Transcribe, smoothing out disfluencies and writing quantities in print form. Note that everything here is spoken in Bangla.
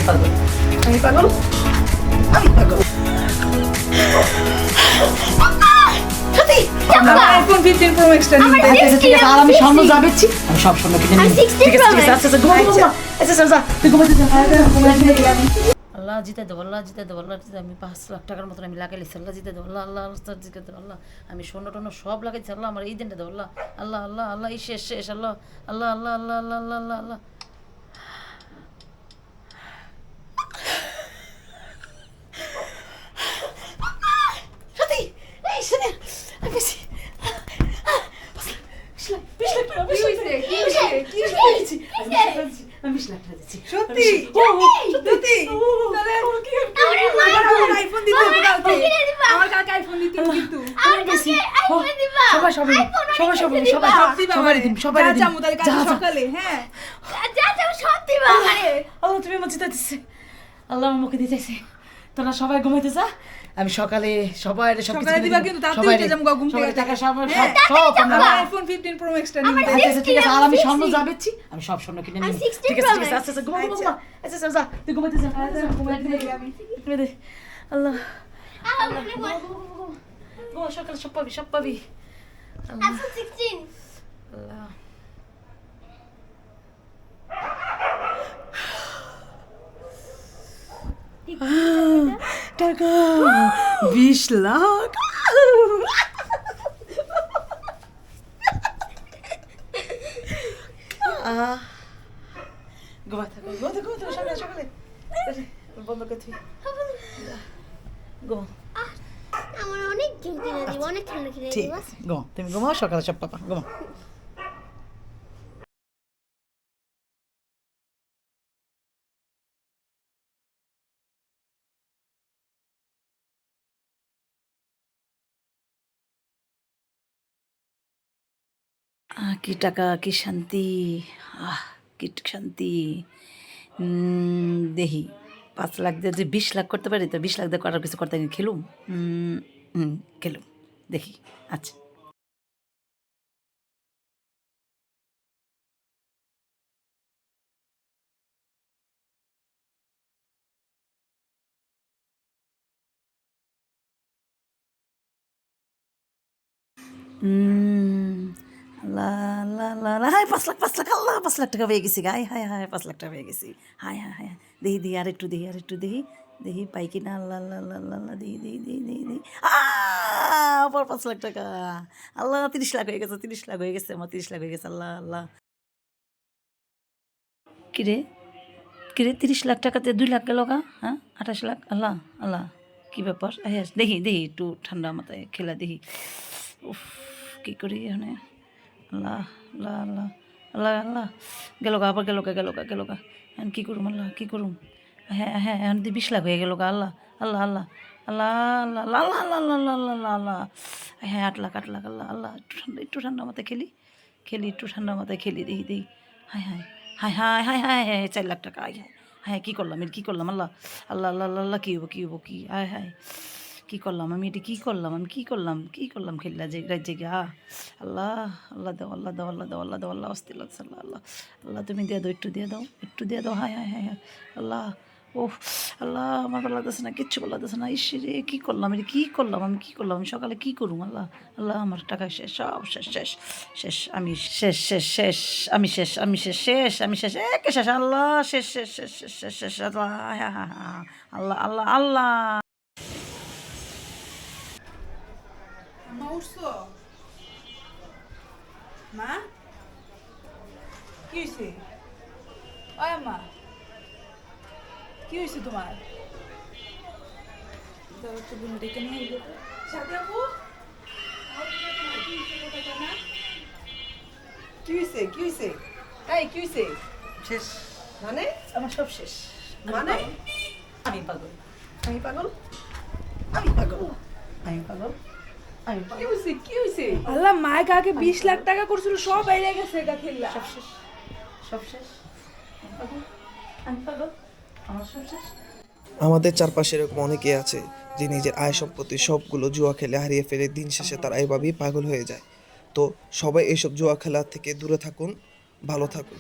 পাগল, আমি পাগল, আমি পাগল। সত্যি আইফোন 15 প্রো ম্যাক্স টা নিতে। আচ্ছা ঠিক আছে, আর আমি স্বর্ণ যা বেচছি আমি সব স্বর্ণ কিনে নিই। ঠিক আছে ঠিক আছে, আচ্ছা আচ্ছা ঘুমা ঘুমা, আচ্ছা আচ্ছা যা তুই ঘুমাতে যা। আল্লাহ জিতে দেবো, আল্লাহ জিতে দেবো, আল্লাহ জিতে। আমি 5 লাখ টাকার মতন আমি লাগাইছি, আল্লাহ জিতে দেবো, আল্লাহ আল্লাহ আল্লাহ জিতে দেবো, আল্লাহ আমি স্বর্ণ টর্ণ সব লাগাইছি, আল্লাহ আমার এই দিনটা দেবো, আল্লাহ আল্লাহ আল্লাহ আল্লাহ এই শেষ শেষ, আল্লাহ আল্লাহ আল্লাহ আল্লাহ আল্লাহ আল্লাহ আল্লাহ আল্লাহ। সত্যি এই শুনে আমি বেশি আমি 20 লাখ টাকা দিচ্ছি। সত্যি? সত্যি? তাহলে আমার আইফোন দিতে হবে কালকে। আমার কালকে আইফোন দিতে হবে কিন্তু। সবাই সবাই সবাই সবাই সবাই সবাই দিন সবাই দিন। যা মুদার কাল সকালে, হ্যাঁ। আল্লাহ তুমি আমার জিতা দিচ্ছে, আল্লাহ আমার মুখে দিতেছে। তোরা সবাই ঘুমাইতে যা, আমি সকালে সবাই সকালে দিবা কিন্তু তাড়াতাড়ি উঠে যাবো ঘুম থেকে। টাকা সব সব আমার আইফোন 15 প্রো ম্যাক্স টা নিতে। আচ্ছা ঠিক আছে, আর আমি স্বর্ণ যা বেচছি আমি সব স্বর্ণ কিনে নিই। ঠিক আছে ঠিক আছে, আচ্ছা আচ্ছা ঘুমা ঘুমা, আচ্ছা আচ্ছা যা তুই ঘুমাইতে যা। ঘুমাই দে, আল্লাহ ঘুমা, সকালে সব পাবি সব পাবি। আল্লাহ আল্লাহ টাকা 20 লাখ। ঘুমা থাকো ঘুমা থাকো সকালে সকালে বন্ধ করে তুই ঘুমা। আমার অনেক গেম কিনে দিব, অনেক খেলনা কিনে ঠিক দিব। আছে ঘুমা, তুমি ঘুমাও, সকালে সব পাবা, ঘুমা। কি টাকা, কি শান্তি, কি শান্তি। দেখি 5 লাখ দিয়ে যদি 20 লাখ করতে পারি তো 20 লাখ দিয়ে করার কিছু করতে খেলুম। খেলুম দেখি। আচ্ছা আল্লাহ আল্লাহ আল্লাহ আল্লাহ, হায় 5 লাখ 5 লাখ, আল্লাহ 5 লাখ টাকা পেয়ে গেছি, হায় হায় হায় 5 লাখ টাকা পেয়ে গেছি, হায় হায় হায়। দেখি দেখি আর একটু দেখি, আর একটু দেখি, দেখি পাই কিনা, আল্লাহ আল্লাহ আল্লাহ আল্লাহ আল্লাহ, দেখি দেখি দেখি দেখি দেখি, আবার 5 লাখ টাকা, আল্লাহ 30 লাখ হয়ে গেছে, 30 লাখ হয়ে গেছে, আমার 30 লাখ হয়ে গেছে, আল্লাহ আল্লাহ। কিরে কিরে 30 লাখ টাকাতে 2 লাখ গেল গা, হ্যাঁ 28 লাখ, আল্লাহ আল্লাহ কী ব্যাপার। হ্যাঁ দেখি দেখি একটু ঠান্ডা মাথায় খেলা দেখি। উফ কী করি এখানে, আল্লাহ আল্লাহ আল্লাহ আল্লাহ আল্লাহ, গেল গা আবার গেল গা গেল গা গেল গা, এখন কী করুম আল্লাহ কী করুম। হ্যাঁ হ্যাঁ এখন 20 লাখ হয়ে গেল গা, আল্লাহ আল্লাহ আল্লাহ আল্লাহ আল্লাহ আল্লাহ আল্লাহ আল্লাহ আল্লাহ আল্লাহ আল্লাহ। হ্যাঁ 8 লাখ 8 লাখ, আল্লাহ আল্লাহ একটু ঠান্ডা মাথায় খেলি খেলি, একটু ঠান্ডা মাথায় খেলি দেখি দেখি। হায় হায় হায় হায় হায় হায় হায় 4 লাখ টাকা, হায় হায় হ্যাঁ কী করলাম এটা, কী করলাম, আল্লাহ আল্লাহ আল্লাহ আল্লাহ আল্লাহ, কী হবো কী হবো কী, হায় হায় কী করলাম আমি, এটা কী করলাম আমি, কী করলাম খেললা যে রাজ্যে গা, আল্লাহ আল্লাহ দাও আল্লাহ দাও আল্লাহ দাও আল্লাহ দাও, আল্লাহ অস্থির লাগছে, আল্লাহ আল্লাহ আল্লাহ তুমি দিয়ে দাও, একটু দিয়ে দাও, একটু দিয়ে দাও, হায় হায় হায় হায় আল্লাহ। ও আল্লাহ আমার ভালো লাগতেছে না, কিচ্ছু ভালো লাগতেছে না, ইসরে কী করলাম এটা, কী করলাম আমি, কী করলাম আমি, সকালে কী করুম, আল্লাহ আল্লাহ আমার টাকা শেষ, সব শেষ শেষ শেষ, আমি শেষ শেষ শেষ, আমি শেষ আমি শেষ শেষ আমি শেষ, একে শেষ, আল্লাহ শেষ শেষ শেষ শেষ শেষ শেষ, আল্লাহ আল্লাহ আল্লাহ আল্লাহ। মা উঠছো? মা কি হয়েছে? ওই মা কি হয়েছে তোমার? ডেকে নিয়ে এলো সাথে আপু, কি হয়েছে কি হয়েছে, এই কি হয়েছে? শেষ মানে আমার সব শেষ, মানে আমি পাগল আমি পাগল আমি পাগল আমি পাগল আমি কি পাগল, হয়েছে কি হয়েছে? আল্লাহ মায়ের কাকে 20 লাখ টাকা করছিল সব বাইরে গেছে, এটা খেললা সব শেষ সব শেষ, আমি পাগল আমি পাগল, আমার সব শেষ। আমাদের চারপাশে এরকম অনেকেই আছে যে নিজের আয় সম্পত্তি সবগুলো জুয়া খেলে হারিয়ে ফেলে, দিন শেষে তারা এইভাবেই পাগল হয়ে যায়। তো সবাই এইসব জুয়া খেলা থেকে দূরে থাকুন, ভালো থাকুন।